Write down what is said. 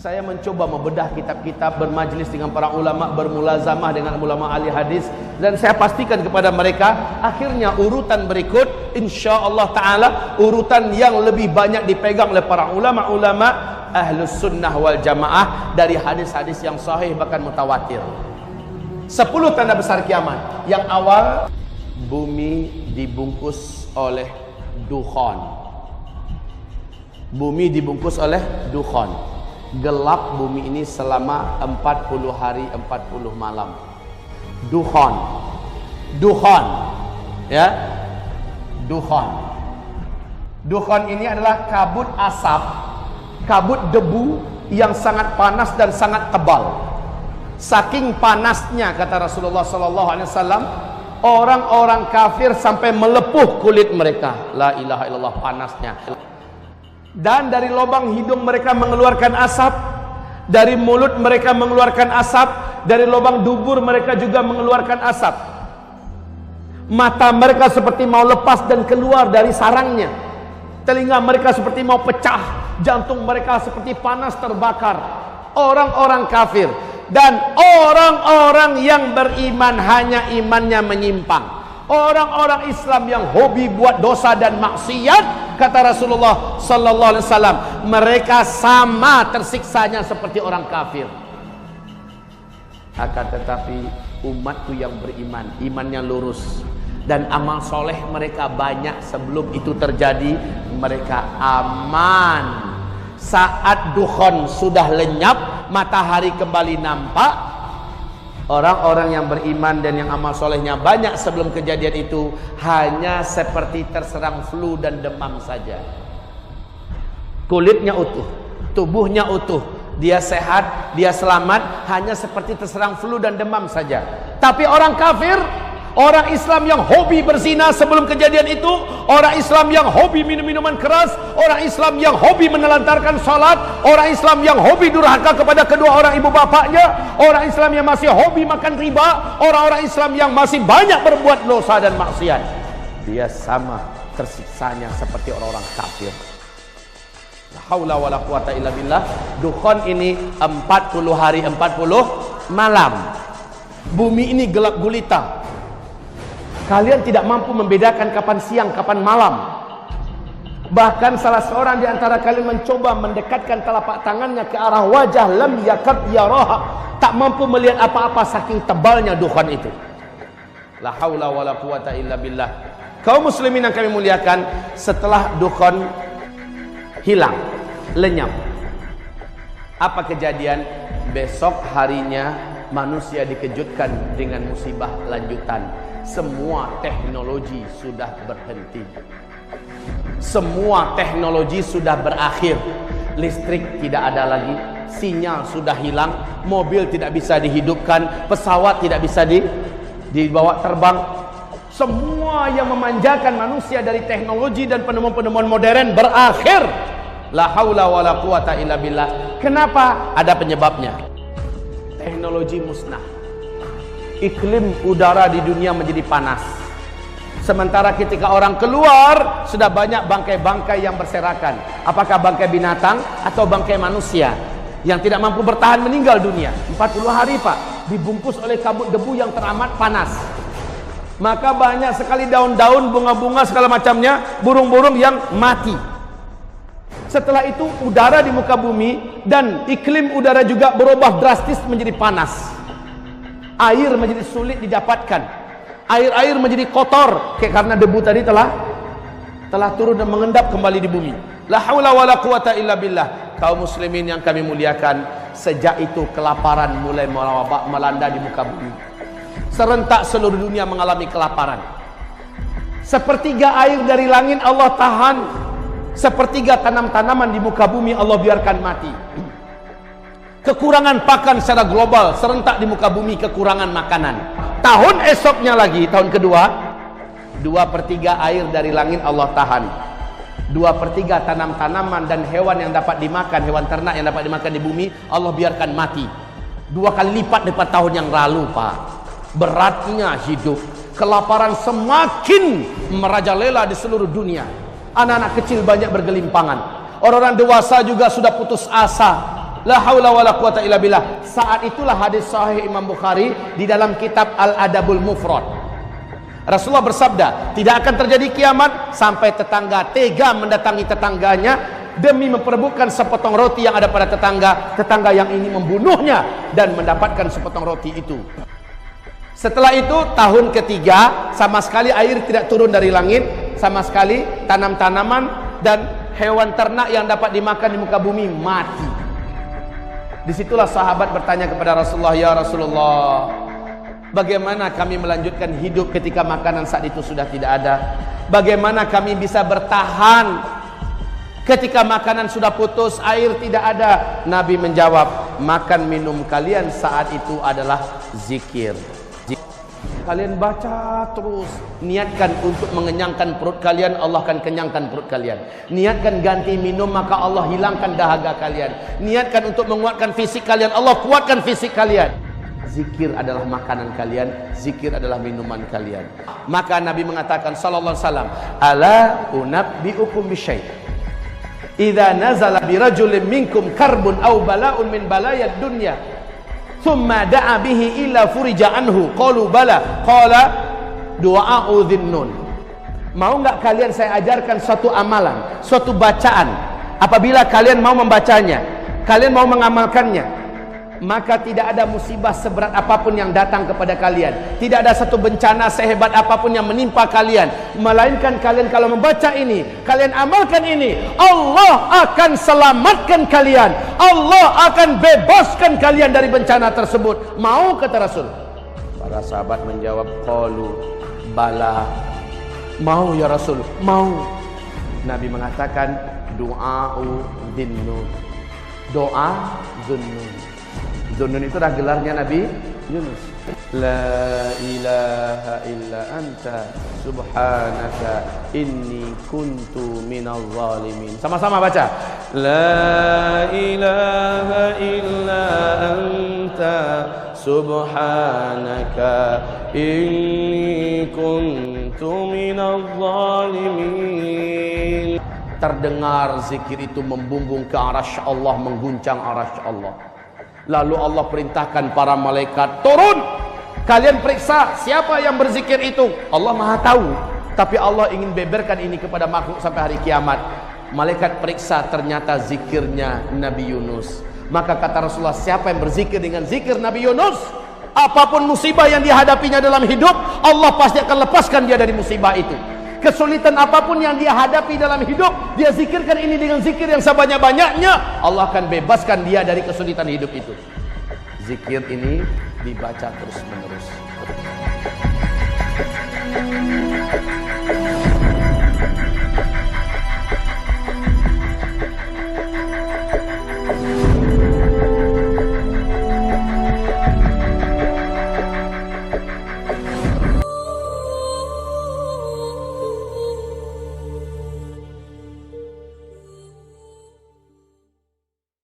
Saya mencoba membedah kitab-kitab, bermajlis dengan para ulama, bermulazamah dengan ulama ahli hadis, dan saya pastikan kepada mereka, akhirnya urutan berikut insyaallah taala urutan yang lebih banyak dipegang oleh para ulama-ulama ahlus sunnah wal jamaah dari hadis-hadis yang sahih bahkan mutawatir. 10 tanda besar kiamat. Yang awal, bumi dibungkus oleh dukhan. Bumi dibungkus oleh dukhan. Gelap bumi ini selama 40 hari 40 malam. Dukhan. Dukhan. Ya. Dukhan. Dukhan ini adalah kabut asap, kabut debu yang sangat panas dan sangat tebal. Saking panasnya, kata Rasulullah sallallahu alaihi wasallam, orang-orang kafir sampai melepuh kulit mereka. La ilaha illallah, panasnya. Dan dari lubang hidung mereka mengeluarkan asap, dari mulut mereka mengeluarkan asap, dari lubang dubur mereka juga mengeluarkan asap. Mata mereka seperti mau lepas dan keluar dari sarangnya. Telinga mereka seperti mau pecah, jantung mereka seperti panas terbakar. Orang-orang kafir. Dan orang-orang yang beriman hanya imannya menyimpang. Orang-orang Islam yang hobi buat dosa dan maksiat, kata Rasulullah sallallahu alaihi wasallam, mereka sama tersiksanya seperti orang kafir. Akan tetapi umatku yang beriman, imannya lurus dan amal soleh mereka banyak sebelum itu terjadi, mereka aman. Saat dukhan sudah lenyap, matahari kembali nampak, orang-orang yang beriman dan yang amal solehnya banyak sebelum kejadian itu hanya seperti terserang flu dan demam saja. Kulitnya utuh, tubuhnya utuh, dia sehat, dia selamat, hanya seperti terserang flu dan demam saja. Tapi orang kafir, orang Islam yang hobi berzina sebelum kejadian itu, orang Islam yang hobi minum minuman keras, orang Islam yang hobi menelantarkan salat, orang Islam yang hobi durhaka kepada kedua orang ibu bapaknya, orang Islam yang masih hobi makan riba, orang-orang Islam yang masih banyak berbuat dosa dan maksiat, dia sama tersiksanya seperti orang-orang kafir. La haula wala quwata illa billah. Dukhan ini 40 hari 40 malam. Bumi ini gelap gulita. Kalian tidak mampu membedakan kapan siang, kapan malam. Bahkan salah seorang di antara kalian mencoba mendekatkan telapak tangannya ke arah wajah, lam yakad yaraha, tak mampu melihat apa-apa saking tebalnya dukhan itu. La haula wala quwata illa billah. Kaum muslimin yang kami muliakan, setelah dukhan hilang, lenyap, apa kejadian? Besok harinya manusia dikejutkan dengan musibah lanjutan. Semua teknologi sudah berhenti. Semua teknologi sudah berakhir. Listrik tidak ada lagi, sinyal sudah hilang, mobil tidak bisa dihidupkan, pesawat tidak bisa dibawa terbang. Semua yang memanjakan manusia dari teknologi dan penemuan-penemuan modern berakhir. La haula wala quwata illa billah. Kenapa? Ada penyebabnya. Teknologi musnah. Iklim udara di dunia menjadi panas. Sementara ketika orang keluar, sudah banyak bangkai-bangkai yang berserakan. Apakah bangkai binatang atau bangkai manusia yang tidak mampu bertahan meninggal dunia. 40 hari Pak, dibungkus oleh kabut debu yang teramat panas. Maka banyak sekali daun-daun, bunga-bunga segala macamnya, burung-burung yang mati. Setelah itu udara di muka bumi dan iklim udara juga berubah drastis menjadi panas. Air menjadi sulit didapatkan. Air-air menjadi kotor karena debu tadi telah turun dan mengendap kembali di bumi. La haula wala quwata illa billah. Kaum muslimin yang kami muliakan, sejak itu kelaparan mulai melanda di muka bumi. Serentak seluruh dunia mengalami kelaparan. Sepertiga air dari langit Allah tahan, sepertiga tanam-tanaman di muka bumi Allah biarkan mati. Kekurangan pakan secara global, serentak di muka bumi kekurangan makanan. Tahun esoknya lagi, tahun kedua, 2/3 air dari langit Allah tahan. 2/3 tanam-tanaman dan hewan yang dapat dimakan, hewan ternak yang dapat dimakan di bumi, Allah biarkan mati. 2 kali lipat daripada tahun yang lalu, Pak. Beratnya hidup. Kelaparan semakin merajalela di seluruh dunia. Anak-anak kecil banyak bergelimpangan. Orang-orang dewasa juga sudah putus asa. La haula wala quwata illa billah. Saat itulah hadis sahih Imam Bukhari di dalam kitab Al-Adabul Mufrad. Rasulullah bersabda, tidak akan terjadi kiamat sampai tetangga tega mendatangi tetangganya demi memperebutkan sepotong roti yang ada pada tetangga yang ini membunuhnya dan mendapatkan sepotong roti itu. Setelah itu tahun ketiga, sama sekali air tidak turun dari langit, sama sekali tanam-tanaman dan hewan ternak yang dapat dimakan di muka bumi mati. Disitulah sahabat bertanya kepada Rasulullah, ya Rasulullah, bagaimana kami melanjutkan hidup ketika makanan saat itu sudah tidak ada? Bagaimana kami bisa bertahan ketika makanan sudah putus, air tidak ada? Nabi menjawab, makan minum kalian saat itu adalah zikir. Kalian baca terus, niatkan untuk mengenyangkan perut kalian, Allah akan kenyangkan perut kalian. Niatkan ganti minum, maka Allah hilangkan dahaga kalian. Niatkan untuk menguatkan fisik kalian, Allah kuatkan fisik kalian. Zikir adalah makanan kalian, zikir adalah minuman kalian. Maka Nabi mengatakan sallallahu alaihi wasallam, ala unabbiukum bisyai', idza nazala birajulin minkum karbun aw bala'un min balayad dunya thumma da'a bihi illa furija anhu, qalu bala, qala du'a'u dhinnun. Mau enggak kalian saya ajarkan suatu amalan, suatu bacaan, apabila kalian mau membacanya, kalian mau mengamalkannya, maka tidak ada musibah seberat apapun yang datang kepada kalian, tidak ada satu bencana sehebat apapun yang menimpa kalian, melainkan kalian kalau membaca ini, kalian amalkan ini, Allah akan selamatkan kalian, Allah akan bebaskan kalian dari bencana tersebut. Mau, kata Rasul? Para sahabat menjawab, qalu bala, mau ya Rasul, mau. Nabi mengatakan, du'a'u dhinnun, doa dhunnun. Dhunnun itu adalah gelarnya Nabi Yunus. La ilaha illa anta subhanaka inni kuntu minal zalimin. Sama-sama baca. La ilaha illa anta subhanaka inni kuntu minal zalimin. Terdengar zikir itu membumbung ke arasy Allah, mengguncang arasy Allah. Lalu Allah perintahkan para malaikat turun, kalian periksa siapa yang berzikir itu. Allah Maha tahu, tapi Allah ingin beberkan ini kepada makhluk sampai hari kiamat. Malaikat periksa, ternyata zikirnya Nabi Yunus. Maka kata Rasulullah, siapa yang berzikir dengan zikir Nabi Yunus, apapun musibah yang dihadapinya dalam hidup, Allah pasti akan lepaskan dia dari musibah itu. Kesulitan apapun yang dia hadapi dalam hidup, dia zikirkan ini dengan zikir yang sebanyak-banyaknya, Allah akan bebaskan dia dari kesulitan hidup itu. Zikir ini dibaca terus menerus.